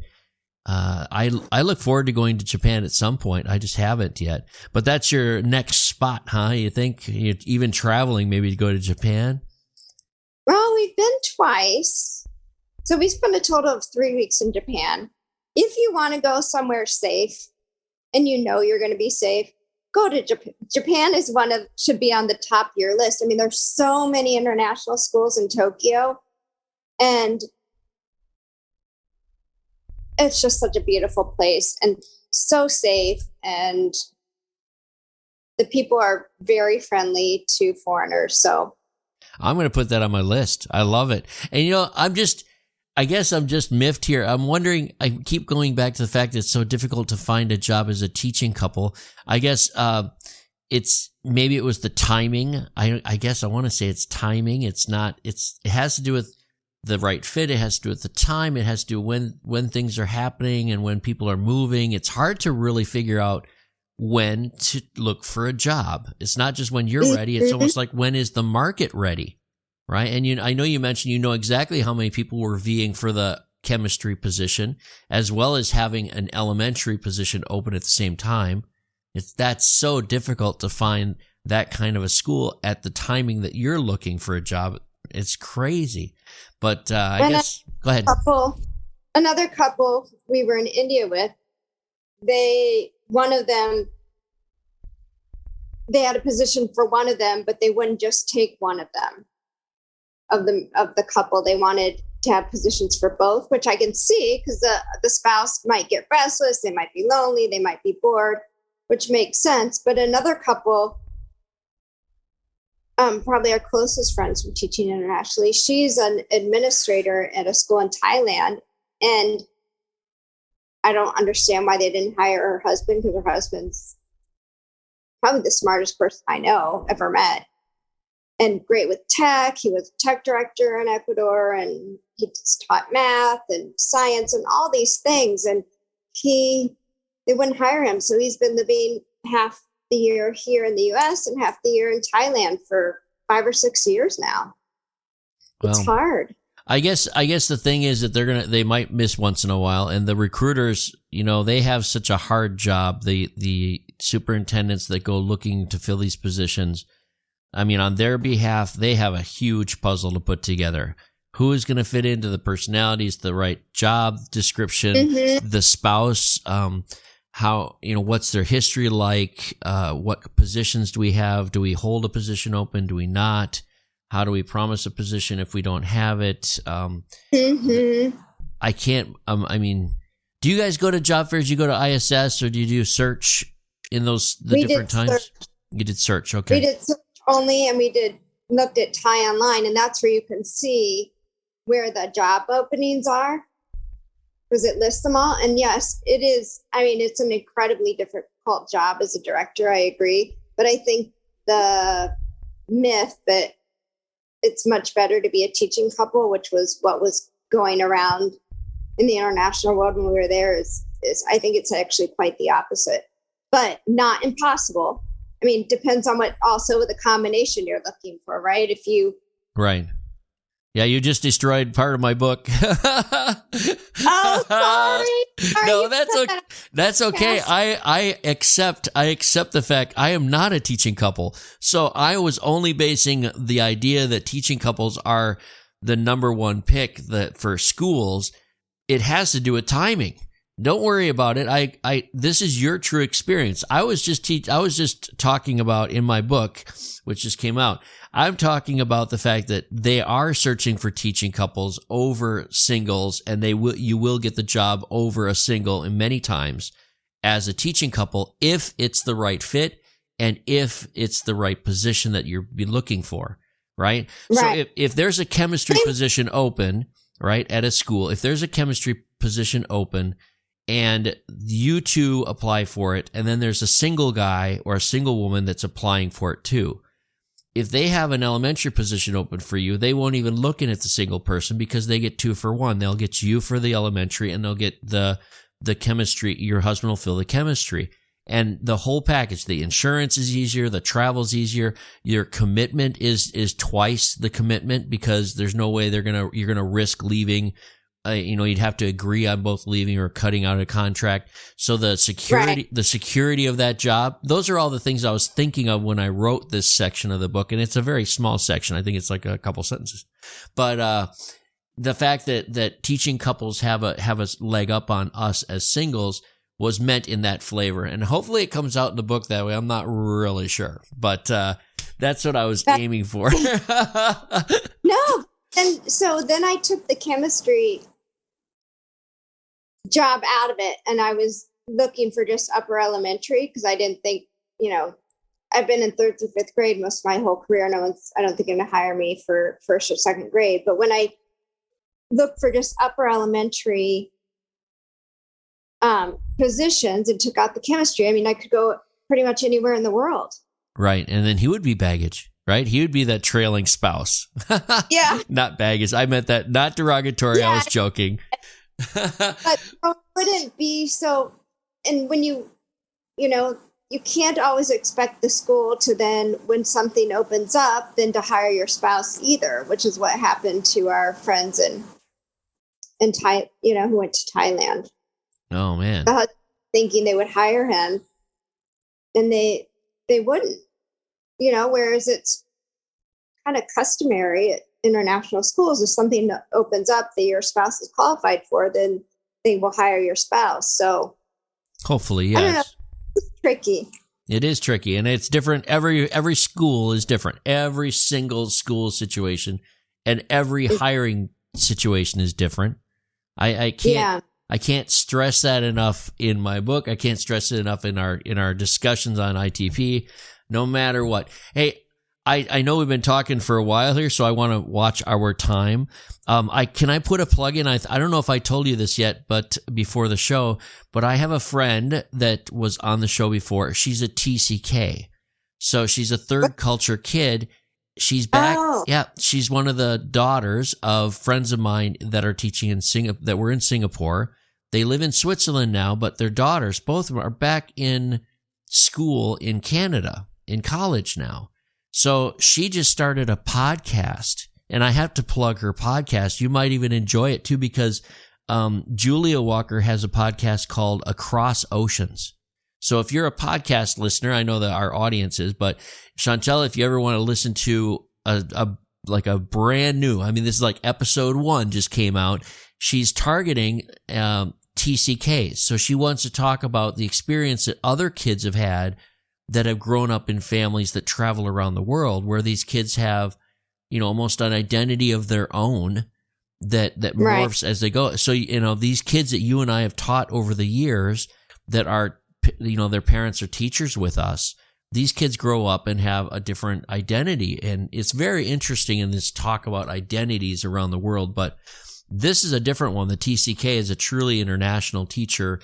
I look forward to going to Japan at some point. I just haven't yet. But that's your next spot, huh? You think you're even traveling maybe to go to Japan? Well, we've been twice. So we spent a total of 3 weeks in Japan. If you want to go somewhere safe and you're going to be safe, go to Japan. Japan is should be on the top of your list. There's so many international schools in Tokyo, and it's just such a beautiful place and so safe. And the people are very friendly to foreigners. So I'm going to put that on my list. I love it. And, I guess I'm just miffed here. I'm wondering, I keep going back to the fact that it's so difficult to find a job as a teaching couple. I guess maybe it was the timing. I guess I want to say it's timing. It has to do with the right fit. It has to do with the time. It has to do when things are happening and when people are moving. It's hard to really figure out when to look for a job. It's not just when you're ready. It's almost like, when is the market ready, right? And I know you mentioned exactly how many people were vying for the chemistry position, as well as having an elementary position open at the same time. That's so difficult to find that kind of a school at the timing that you're looking for a job. It's crazy. But I guess, go ahead. Another couple we were in India with, they had a position for one of them, but they wouldn't just take one of them, of the couple. They wanted to have positions for both, which I can see because the spouse might get restless, they might be lonely, they might be bored, which makes sense. But another couple, probably our closest friends from teaching internationally, she's an administrator at a school in Thailand, and I don't understand why they didn't hire her husband, because her husband's probably the smartest person I know ever met, and great with tech. He was a tech director in Ecuador, and he just taught math and science and all these things. And they wouldn't hire him. So he's been living half the year here in the US and half the year in Thailand for 5 or 6 years now. It's hard. I guess the thing is that they might miss once in a while, and the recruiters, they have such a hard job. The superintendents that go looking to fill these positions, I mean, on their behalf, they have a huge puzzle to put together. Who is going to fit into the personalities, the right job description, the spouse, how, what's their history like? What positions do we have? Do we hold a position open? Do we not? How do we promise a position if we don't have it? I can't, do you guys go to job fairs? You go to ISS, or do you do search in the different times? Search. You did search, okay. We did search only, and we looked at Thai Online, and that's where you can see where the job openings are, because it lists them all. And yes, it is. I mean, it's an incredibly difficult job as a director. I agree. But I think the myth that it's much better to be a teaching couple, which was what was going around in the international world when we were there, is I think it's actually quite the opposite, but not impossible. I mean, depends on also the combination you're looking for, right? Right. Yeah, you just destroyed part of my book. Oh, sorry. No, that's okay. Yes. I accept the fact I am not a teaching couple. So I was only basing the idea that teaching couples are the number one pick for schools. It has to do with timing. Don't worry about it. This is your true experience. I was just talking about in my book, which just came out. I'm talking about the fact that they are searching for teaching couples over singles, and you will get the job over a single many times as a teaching couple if it's the right fit and if it's the right position that you're looking for, right? So if there's a chemistry position open, right, at a school, if there's a chemistry position open and you two apply for it, and then there's a single guy or a single woman that's applying for it too. If they have an elementary position open for you, they won't even look in at the single person because they get 2 for 1. They'll get you for the elementary, and they'll get the chemistry. Your husband will fill the chemistry. And the whole package, the insurance is easier, the travel's easier, your commitment is twice the commitment, because there's no way you're gonna risk leaving. You'd have to agree on both leaving or cutting out a contract. So the security of that job, those are all the things I was thinking of when I wrote this section of the book. And it's a very small section. I think it's like a couple sentences. But the fact that teaching couples have a leg up on us as singles was meant in that flavor. And hopefully it comes out in the book that way. I'm not really sure. But that's what I was aiming for. No. And so then I took the chemistry job out of it, and I was looking for just upper elementary, because I didn't think, I've been in 3rd through 5th grade most of my whole career. I don't think going to hire me for 1st or 2nd grade. But when I looked for just upper elementary positions and took out the chemistry, I mean, I could go pretty much anywhere in the world. Right. And then he would be baggage. Right? He would be that trailing spouse. Yeah. Not baggage. I meant that not derogatory. Yeah. I was joking. But it wouldn't be so. And when you can't always expect the school to then, when something opens up, then to hire your spouse either, which is what happened to our friends in Thai, who went to Thailand. Oh, man. Thinking they would hire him, and they wouldn't. Whereas it's kind of customary at international schools, if something opens up that your spouse is qualified for, then they will hire your spouse. So hopefully, yes. I don't know. It's tricky. It is tricky, and it's different. Every school is different. Every single school situation and every hiring situation is different. I can't stress that enough in my book. I can't stress it enough in our discussions on ITP, no matter what. Hey, I know we've been talking for a while here, so I want to watch our time. Can I put a plug in? I don't know if I told you this yet, but before the show, but I have a friend that was on the show before. She's a TCK. So she's a third culture kid. She's back. Oh. Yeah, she's one of the daughters of friends of mine that are teaching in that were in Singapore. They live in Switzerland now, but their daughters, both of them, are back in school in Canada, in college now. So she just started a podcast, and I have to plug her podcast. You might even enjoy it too, because Julia Walker has a podcast called Across Oceans. So if you're a podcast listener, I know that our audience is, but Chantal, if you ever want to listen to a brand new, I mean, this is like episode 1 just came out. She's targeting TCKs. So she wants to talk about the experience that other kids have had that have grown up in families that travel around the world, where these kids have, almost an identity of their own that morphs as they go. So, these kids that you and I have taught over the years that are, their parents are teachers with us, these kids grow up and have a different identity. And it's very interesting in this talk about identities around the world. But this is a different one. The TCK is a truly international teacher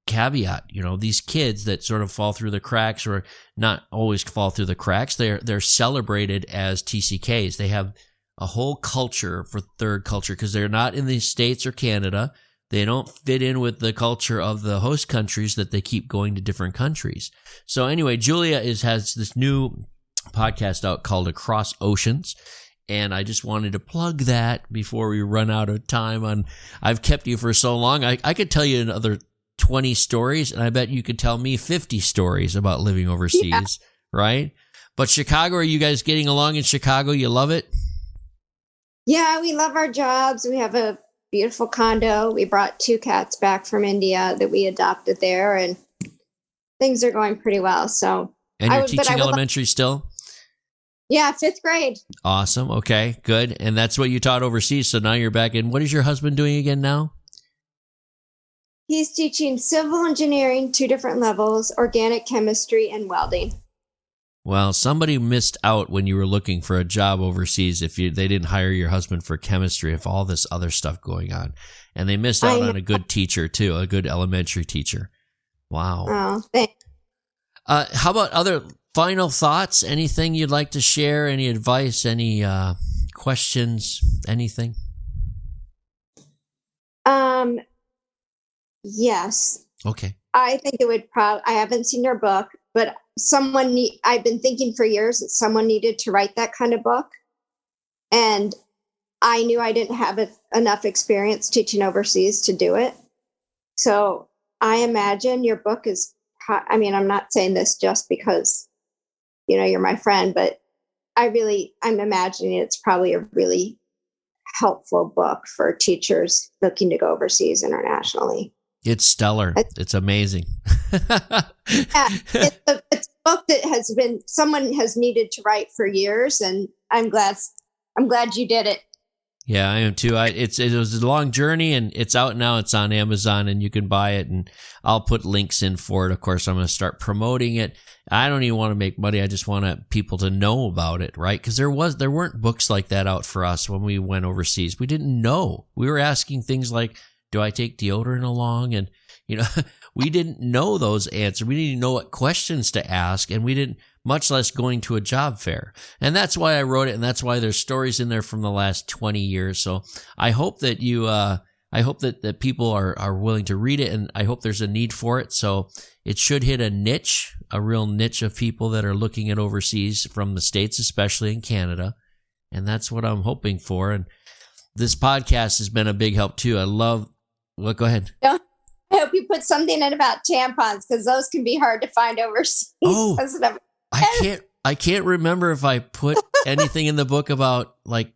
caveat. These kids that sort of fall through the cracks, or not always fall through the cracks, they're celebrated as TCKs. They have a whole culture for third culture because they're not in the States or Canada. They don't fit in with the culture of the host countries that they keep going to different countries. So anyway, Julia has this new podcast out called Across Oceans. And I just wanted to plug that before we run out of time. I've kept you for so long. I could tell you another 20 stories, and I bet you could tell me 50 stories about living overseas, right? But Chicago, are you guys getting along in Chicago? You love it? Yeah, we love our jobs. We have a beautiful condo. We brought 2 cats back from India that we adopted there, and things are going pretty well. So, and you're teaching elementary still? Yeah, 5th grade. Awesome. Okay, good. And that's what you taught overseas. So now you're back in. What is your husband doing again now? He's teaching civil engineering, 2 different levels, organic chemistry, and welding. Well, somebody missed out when you were looking for a job overseas if they didn't hire your husband for chemistry, if all this other stuff going on. And they missed out on a good teacher, too, a good elementary teacher. Wow. Oh, thanks. How about other final thoughts? Anything you'd like to share? Any advice? Any questions? Anything? Yes. Okay. I think it would I haven't seen your book, but I've been thinking for years that someone needed to write that kind of book. And I knew I didn't have enough experience teaching overseas to do it. So I imagine your book is, I'm not saying this just because, you're my friend, but I'm imagining it's probably a really helpful book for teachers looking to go overseas internationally. It's stellar. It's amazing. Yeah, it's a book that someone has needed to write for years, and I'm glad you did it. Yeah, I am too. It was a long journey, and it's out now. It's on Amazon, and you can buy it, and I'll put links in for it. Of course, I'm going to start promoting it. I don't even want to make money. I just want people to know about it, right? Because there weren't books like that out for us when we went overseas. We didn't know. We were asking things like, do I take deodorant along? And, we didn't know those answers. We didn't know what questions to ask, and we didn't, much less going to a job fair. And that's why I wrote it, and that's why there's stories in there from the last 20 years. So I hope that that people are willing to read it, and I hope there's a need for it. So it should hit a real niche of people that are looking at overseas from the States, especially in Canada. And that's what I'm hoping for. And this podcast has been a big help too. Go ahead. I hope you put something in about tampons, because those can be hard to find overseas. Oh, I can't remember if I put anything in the book about like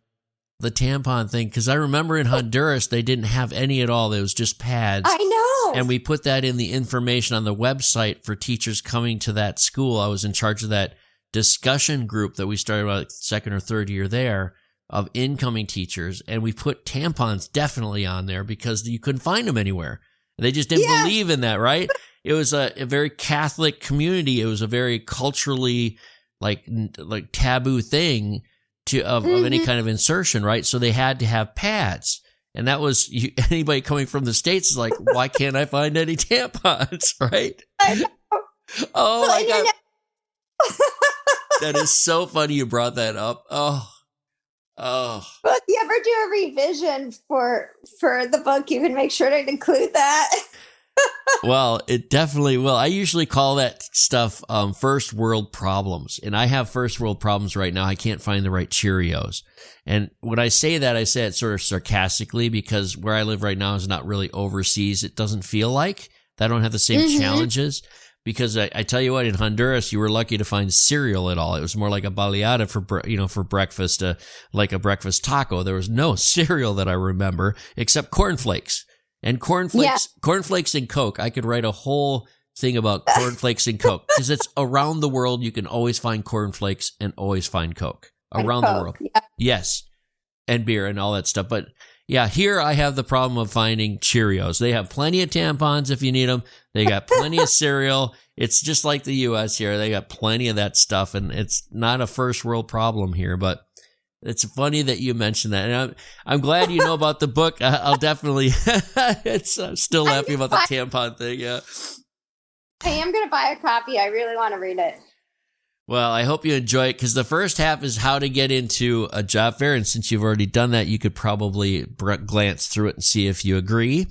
the tampon thing, because I remember in Honduras they didn't have any at all. It was just pads. I know. And we put that in the information on the website for teachers coming to that school. I was in charge of that discussion group that we started about 2nd or 3rd year there. of incoming teachers, and we put tampons definitely on there because you couldn't find them anywhere. They just didn't believe in that, right? It was a very Catholic community. It was a very culturally like taboo thing of any kind of insertion, right? So they had to have pads. And that was, anybody coming from the States is like, why can't I find any tampons, right? Oh, my God. That is so funny you brought that up. Oh. Well, if you ever do a revision for the book, you can make sure to include that. Well, it definitely will. I usually call that stuff first world problems. And I have first world problems right now. I can't find the right Cheerios. And when I say that, I say it sort of sarcastically because where I live right now is not really overseas. It doesn't feel like I don't have the same challenges. Because I tell you what, in Honduras, you were lucky to find cereal at all. It was more like a baleada for breakfast, like a breakfast taco. There was no cereal that I remember except cornflakes. And cornflakes and Coke. I could write a whole thing about cornflakes and Coke because it's around the world. You can always find cornflakes and always find Coke around the world. Yeah. Yes. And beer and all that stuff. But yeah, here I have the problem of finding Cheerios. They have plenty of tampons if you need them. They got plenty of cereal. It's just like the U.S. here. They got plenty of that stuff, and it's not a first world problem here, but it's funny that you mentioned that. And I'm glad you know about the book. I'll definitely, I'm still laughing about the tampon thing. Yeah. I am going to buy a copy. I really want to read it. Well, I hope you enjoy it because the first half is how to get into a job fair. And since you've already done that, you could probably glance through it and see if you agree.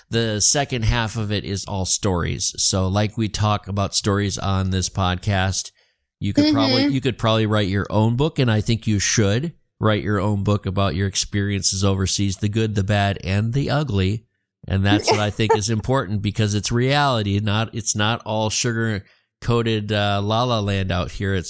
The second half of it is all stories. So like we talk about stories on this podcast, you could probably write your own book. And I think you should write your own book about your experiences overseas, the good, the bad, and the ugly. And that's what I think is important because it's reality. It's not all sugar coated la la land out here.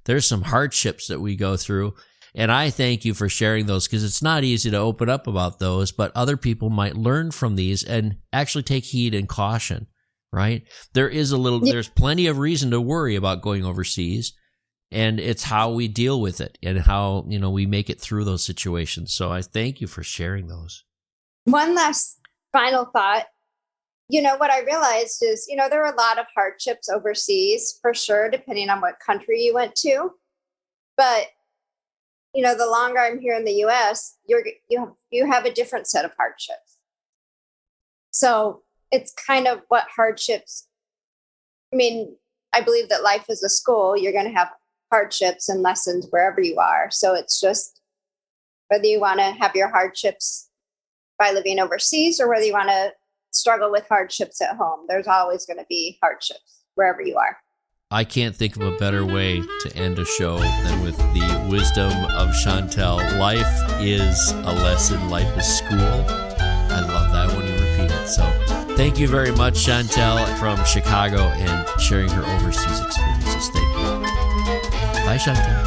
There's some hardships that we go through, and I thank you for sharing those because it's not easy to open up about those, but other people might learn from these and actually take heed and caution, right? There's plenty of reason to worry about going overseas, and it's how we deal with it and how, we make it through those situations. So I thank you for sharing those. One last final thought. What I realized is, there are a lot of hardships overseas, for sure, depending on what country you went to. But, the longer I'm here in the U.S., you have a different set of hardships. So it's kind of what hardships, I believe that life is a school. You're going to have hardships and lessons wherever you are. So it's just whether you want to have your hardships by living overseas or whether you want to struggle with hardships at home. There's always going to be hardships wherever you are. I can't think of a better way to end a show than with the wisdom of Chantal. Life is a lesson. Life is school. I love that when you repeat it. So thank you very much, Chantal from Chicago, and sharing her overseas experiences. Thank you. Bye, Chantal.